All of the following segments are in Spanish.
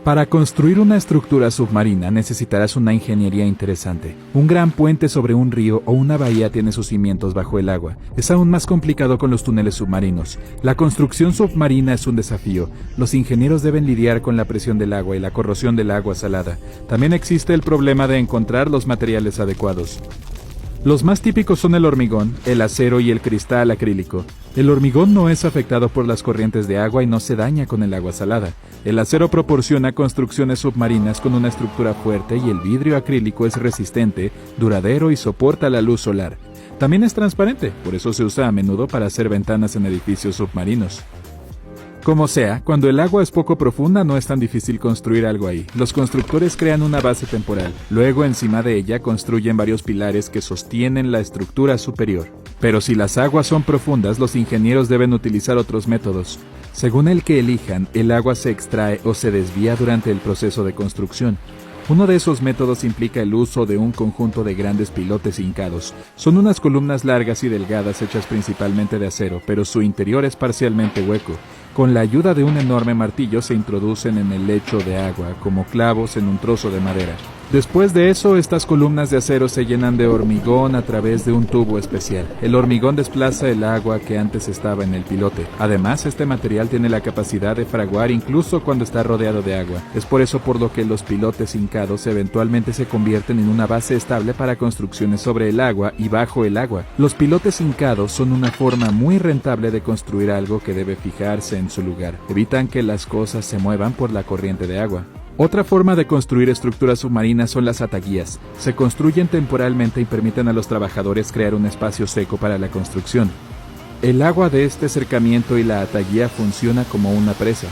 Para construir una estructura submarina necesitarás una ingeniería interesante. Un gran puente sobre un río o una bahía tiene sus cimientos bajo el agua. Es aún más complicado con los túneles submarinos. La construcción submarina es un desafío. Los ingenieros deben lidiar con la presión del agua y la corrosión del agua salada. También existe el problema de encontrar los materiales adecuados. Los más típicos son el hormigón, el acero y el cristal acrílico. El hormigón no es afectado por las corrientes de agua y no se daña con el agua salada. El acero proporciona construcciones submarinas con una estructura fuerte y el vidrio acrílico es resistente, duradero y soporta la luz solar. También es transparente, por eso se usa a menudo para hacer ventanas en edificios submarinos. Como sea, cuando el agua es poco profunda no es tan difícil construir algo ahí. Los constructores crean una base temporal. Luego, encima de ella, construyen varios pilares que sostienen la estructura superior. Pero si las aguas son profundas, los ingenieros deben utilizar otros métodos. Según el que elijan, el agua se extrae o se desvía durante el proceso de construcción. Uno de esos métodos implica el uso de un conjunto de grandes pilotes hincados. Son unas columnas largas y delgadas hechas principalmente de acero, pero su interior es parcialmente hueco. Con la ayuda de un enorme martillo se introducen en el lecho de agua, como clavos en un trozo de madera. Después de eso, estas columnas de acero se llenan de hormigón a través de un tubo especial. El hormigón desplaza el agua que antes estaba en el pilote. Además, este material tiene la capacidad de fraguar incluso cuando está rodeado de agua. Es por eso por lo que los pilotes hincados eventualmente se convierten en una base estable para construcciones sobre el agua y bajo el agua. Los pilotes hincados son una forma muy rentable de construir algo que debe fijarse en su lugar. Evitan que las cosas se muevan por la corriente de agua. Otra forma de construir estructuras submarinas son las ataguías. Se construyen temporalmente y permiten a los trabajadores crear un espacio seco para la construcción. El agua de este cercamiento y la ataguía funciona como una presa.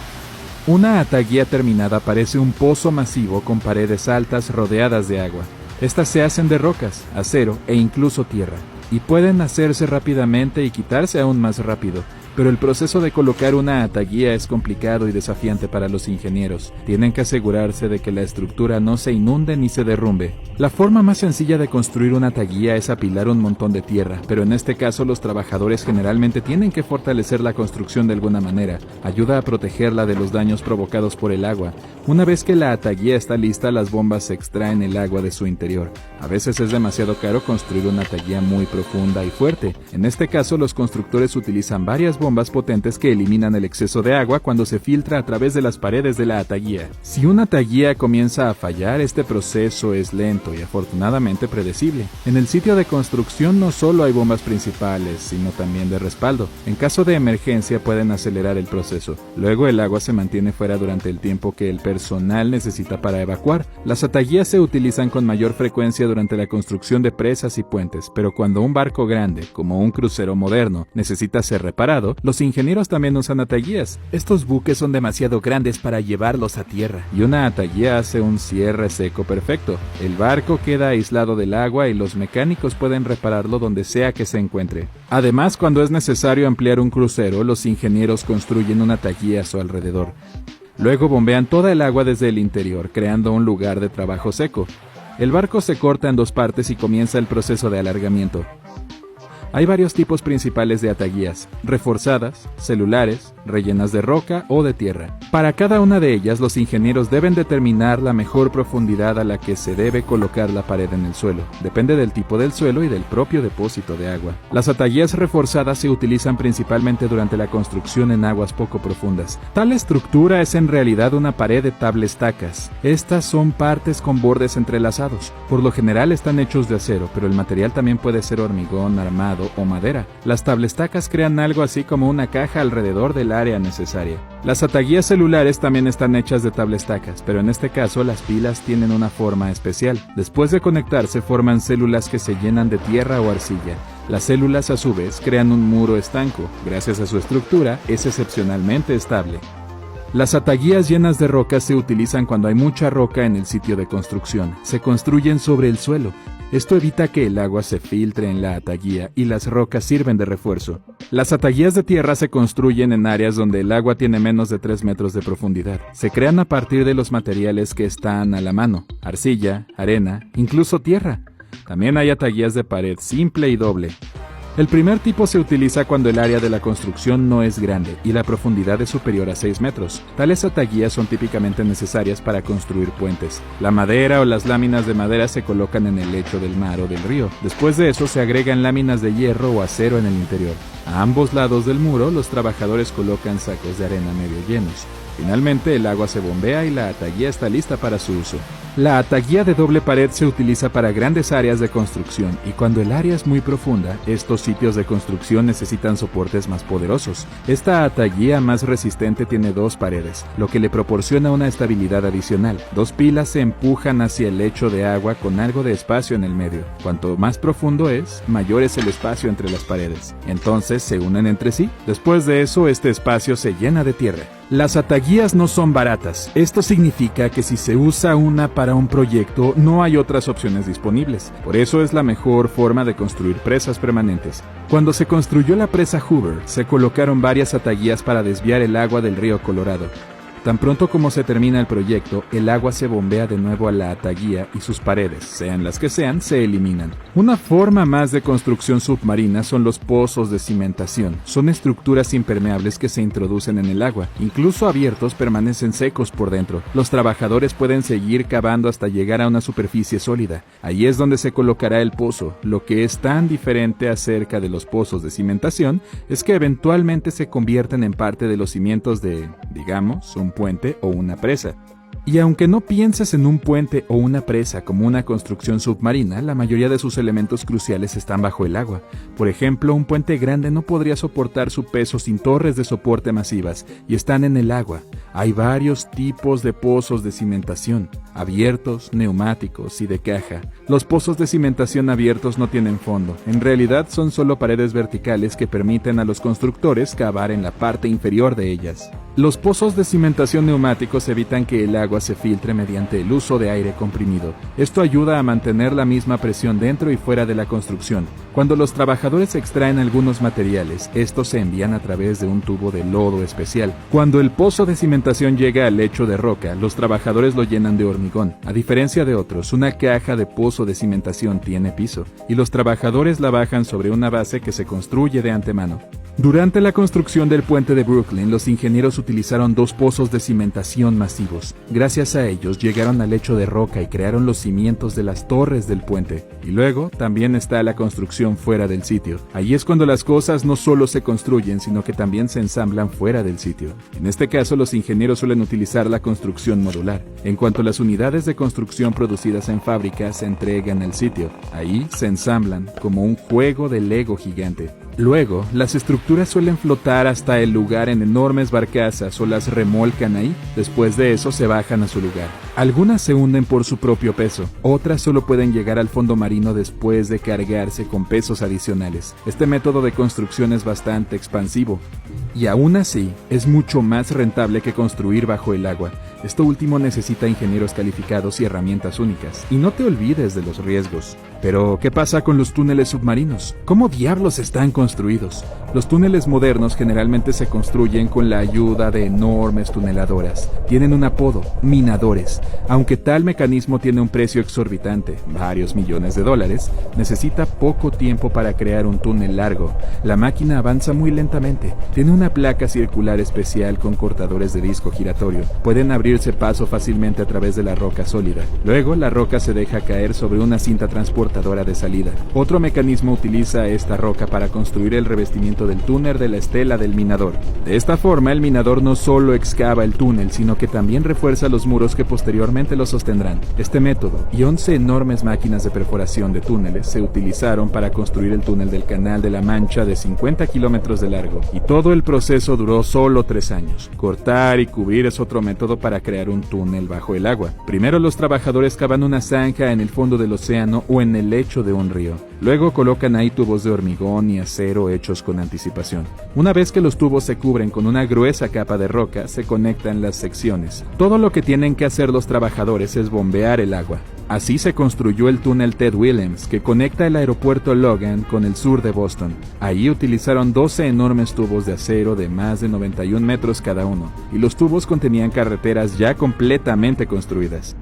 Una ataguía terminada parece un pozo masivo con paredes altas rodeadas de agua. Estas se hacen de rocas, acero e incluso tierra, y pueden hacerse rápidamente y quitarse aún más rápido. Pero el proceso de colocar una ataguía es complicado y desafiante para los ingenieros. Tienen que asegurarse de que la estructura no se inunde ni se derrumbe. La forma más sencilla de construir una ataguía es apilar un montón de tierra, pero en este caso los trabajadores generalmente tienen que fortalecer la construcción de alguna manera. Ayuda a protegerla de los daños provocados por el agua. Una vez que la ataguía está lista, las bombas extraen el agua de su interior. A veces es demasiado caro construir una ataguía muy profunda y fuerte. En este caso, los constructores utilizan varias bombas potentes que eliminan el exceso de agua cuando se filtra a través de las paredes de la ataguía. Si una ataguía comienza a fallar, este proceso es lento y afortunadamente predecible. En el sitio de construcción no solo hay bombas principales, sino también de respaldo. En caso de emergencia pueden acelerar el proceso. Luego el agua se mantiene fuera durante el tiempo que el personal necesita para evacuar. Las ataguías se utilizan con mayor frecuencia durante la construcción de presas y puentes, pero cuando un barco grande, como un crucero moderno, necesita ser reparado, los ingenieros también usan ataguías. Estos buques son demasiado grandes para llevarlos a tierra, y una ataguía hace un cierre seco perfecto. El barco queda aislado del agua y los mecánicos pueden repararlo donde sea que se encuentre. Además, cuando es necesario ampliar un crucero, los ingenieros construyen una ataguía a su alrededor. Luego bombean toda el agua desde el interior, creando un lugar de trabajo seco. El barco se corta en dos partes y comienza el proceso de alargamiento. Hay varios tipos principales de ataguías: reforzadas, celulares, rellenas de roca o de tierra. Para cada una de ellas, los ingenieros deben determinar la mejor profundidad a la que se debe colocar la pared en el suelo. Depende del tipo del suelo y del propio depósito de agua. Las ataguías reforzadas se utilizan principalmente durante la construcción en aguas poco profundas. Tal estructura es en realidad una pared de tablestacas. Estas son partes con bordes entrelazados. Por lo general están hechos de acero, pero el material también puede ser hormigón armado o madera. Las tablestacas crean algo así como una caja alrededor del área necesaria. Las ataguías celulares también están hechas de tablestacas, pero en este caso las pilas tienen una forma especial. Después de conectarse forman células que se llenan de tierra o arcilla. Las células a su vez crean un muro estanco. Gracias a su estructura es excepcionalmente estable. Las ataguías llenas de rocas se utilizan cuando hay mucha roca en el sitio de construcción. Se construyen sobre el suelo. Esto evita que el agua se filtre en la ataguía y las rocas sirven de refuerzo. Las ataguías de tierra se construyen en áreas donde el agua tiene menos de 3 metros de profundidad. Se crean a partir de los materiales que están a la mano: arcilla, arena, incluso tierra. También hay ataguías de pared simple y doble. El primer tipo se utiliza cuando el área de la construcción no es grande y la profundidad es superior a 6 metros. Tales ataguías son típicamente necesarias para construir puentes. La madera o las láminas de madera se colocan en el lecho del mar o del río. Después de eso se agregan láminas de hierro o acero en el interior. A ambos lados del muro, los trabajadores colocan sacos de arena medio llenos. Finalmente, el agua se bombea y la ataguía está lista para su uso. La ataguía de doble pared se utiliza para grandes áreas de construcción y cuando el área es muy profunda, estos sitios de construcción necesitan soportes más poderosos. Esta ataguía más resistente tiene 2 paredes, lo que le proporciona una estabilidad adicional. 2 pilas se empujan hacia el lecho de agua con algo de espacio en el medio. Cuanto más profundo es, mayor es el espacio entre las paredes. Entonces se unen entre sí. Después de eso, este espacio se llena de tierra. Las ataguías no son baratas. Esto significa que si se usa una para un proyecto, no hay otras opciones disponibles. Por eso es la mejor forma de construir presas permanentes. Cuando se construyó la presa Hoover, se colocaron varias ataguías para desviar el agua del río Colorado. Tan pronto como se termina el proyecto, el agua se bombea de nuevo a la ataguía y sus paredes, sean las que sean, se eliminan. Una forma más de construcción submarina son los pozos de cimentación. Son estructuras impermeables que se introducen en el agua. Incluso abiertos, permanecen secos por dentro. Los trabajadores pueden seguir cavando hasta llegar a una superficie sólida. Ahí es donde se colocará el pozo. Lo que es tan diferente acerca de los pozos de cimentación es que eventualmente se convierten en parte de los cimientos de, digamos, un puente o una presa. Y aunque no pienses en un puente o una presa como una construcción submarina, la mayoría de sus elementos cruciales están bajo el agua. Por ejemplo, un puente grande no podría soportar su peso sin torres de soporte masivas, y están en el agua. Hay varios tipos de pozos de cimentación, abiertos, neumáticos y de caja. Los pozos de cimentación abiertos no tienen fondo. En realidad son solo paredes verticales que permiten a los constructores cavar en la parte inferior de ellas. Los pozos de cimentación neumáticos evitan que el agua se filtre mediante el uso de aire comprimido. Esto ayuda a mantener la misma presión dentro y fuera de la construcción. Cuando los trabajadores extraen algunos materiales, estos se envían a través de un tubo de lodo especial. Cuando el pozo de cimentación llega al lecho de roca, los trabajadores lo llenan de hormigón. A diferencia de otros, una caja de pozo de cimentación tiene piso, y los trabajadores la bajan sobre una base que se construye de antemano. Durante la construcción del puente de Brooklyn, los ingenieros utilizaron 2 pozos de cimentación masivos. Gracias a ellos llegaron al lecho de roca y crearon los cimientos de las torres del puente. Y luego también está la construcción fuera del sitio. Ahí es cuando las cosas no solo se construyen, sino que también se ensamblan fuera del sitio. En este caso, los ingenieros suelen utilizar la construcción modular. En cuanto a las unidades de construcción producidas en fábrica se entregan al sitio, ahí se ensamblan como un juego de Lego gigante. Luego, las estructuras suelen flotar hasta el lugar en enormes barcazas o las remolcan ahí. Después de eso se bajan a su lugar. Algunas se hunden por su propio peso, otras solo pueden llegar al fondo marino después de cargarse con pesos adicionales. Este método de construcción es bastante expansivo y aún así es mucho más rentable que construir bajo el agua. Esto último necesita ingenieros calificados y herramientas únicas. Y no te olvides de los riesgos. Pero, ¿qué pasa con los túneles submarinos? ¿Cómo diablos están construidos? Los túneles modernos generalmente se construyen con la ayuda de enormes tuneladoras. Tienen un apodo, minadores. Aunque tal mecanismo tiene un precio exorbitante, varios millones de dólares, necesita poco tiempo para crear un túnel largo. La máquina avanza muy lentamente. Tiene una placa circular especial con cortadores de disco giratorio. Pueden abrirse paso fácilmente a través de la roca sólida. Luego, la roca se deja caer sobre una cinta transportadora de salida. Otro mecanismo utiliza esta roca para construir el revestimiento del túnel de la estela del minador. De esta forma, el minador no solo excava el túnel, sino que también refuerza los muros que posteriormente lo sostendrán. Este método y 11 enormes máquinas de perforación de túneles se utilizaron para construir el túnel del Canal de la Mancha de 50 kilómetros de largo, y todo el proceso duró solo 3 años. Cortar y cubrir es otro método para crear un túnel bajo el agua. Primero los trabajadores cavan una zanja en el fondo del océano o en el lecho de un río. Luego colocan ahí tubos de hormigón y acero hechos con anticipación. Una vez que los tubos se cubren con una gruesa capa de roca, se conectan las secciones. Todo lo que tienen que hacer los trabajadores es bombear el agua. Así se construyó el túnel Ted Williams, que conecta el aeropuerto Logan con el sur de Boston. Ahí utilizaron 12 enormes tubos de acero de más de 91 metros cada uno, y los tubos contenían carreteras ya completamente construidas.